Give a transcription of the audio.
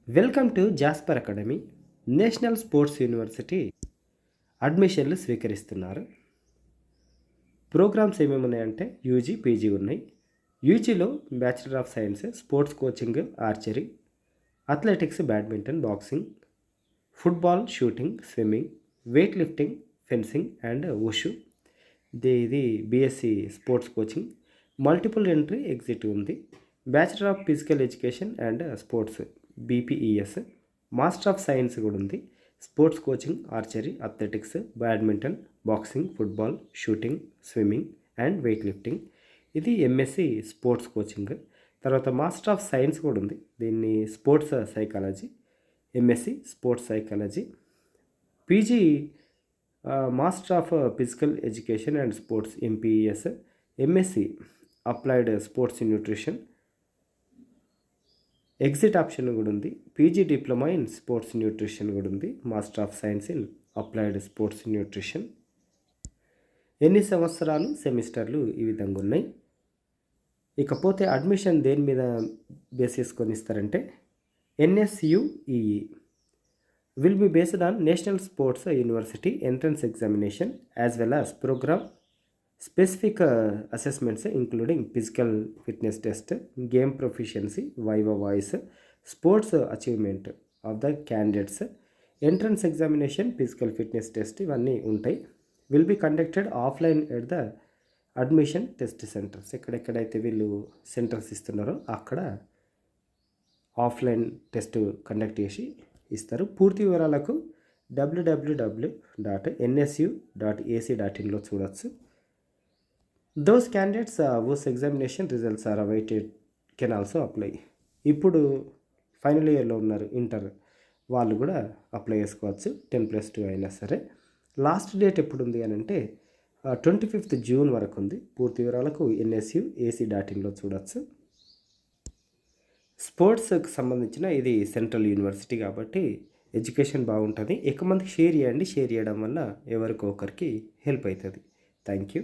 Welcome to Jasper Academy. National Sports University అడ్మిషన్లు స్వీకరిస్తున్నారు. Programmes ఏమేమి ఉన్నాయంటే యూజీ, పీజీ ఉన్నాయి. యూజీలో bachelor of science, sports coaching, archery, athletics, badminton, boxing, football, shooting, swimming, weight lifting, fencing and wushu. ఇది BSc sports coaching. Multiple entry exit ఉంది. Bachelor of physical education and sports BPES, master of science కూడా ఉంది. Sports coaching, archery, athletics, badminton, boxing, football, shooting, swimming and weight lifting. ఇది MSc sports coaching. తర్వాత master of science కూడా ఉంది. దీన్ని sports psychology, MSc sports psychology. PG master of physical education and sports MPES, MSc applied sports nutrition. Exit option కూడా ఉంది. PG diploma in sports nutrition కూడా ఉంది. Master of science in applied sports nutrition. ఎన్ని సంవత్సరాలు, సెమిస్టర్లు ఈ విధంగా ఉన్నాయి. ఇకపోతే అడ్మిషన్ దేని మీద బేస్ చేసుకొని ఇస్తారంటే NSUEE will be based on National Sports University entrance examination as well as programme specific assessments including physical fitness test, game proficiency, viva voice, sports achievement of the candidates, entrance examination, physical fitness test ఇవన్నీ ఉంటాయి. Will be conducted offline at the admission test centres. ఎక్కడెక్కడైతే వీళ్ళు centres ఇస్తున్నారో అక్కడ offline test conduct చేసి ఇస్తారు. పూర్తి వివరాలకు www.nsu.ac.inలో చూడవచ్చు. Those candidates whose examination results are awaited can also apply. ఇప్పుడు ఫైనల్ ఇయర్లో ఉన్నారు, ఇంటర్ వాళ్ళు కూడా అప్లై చేసుకోవచ్చు. 10+2 అయినా సరే. లాస్ట్ డేట్ ఎప్పుడు ఉంది అని అంటే 25th జూన్ వరకు ఉంది. పూర్తి వివరాలకు nsu.ac.inలో చూడవచ్చు. స్పోర్ట్స్కి సంబంధించిన ఇది సెంట్రల్ యూనివర్సిటీ కాబట్టి ఎడ్యుకేషన్ బాగుంటుంది. ఎక్కువ మందికి షేర్ చేయండి. షేర్ చేయడం వల్ల ఎవరికో ఒకరికి హెల్ప్ అవుతుంది. Thank you.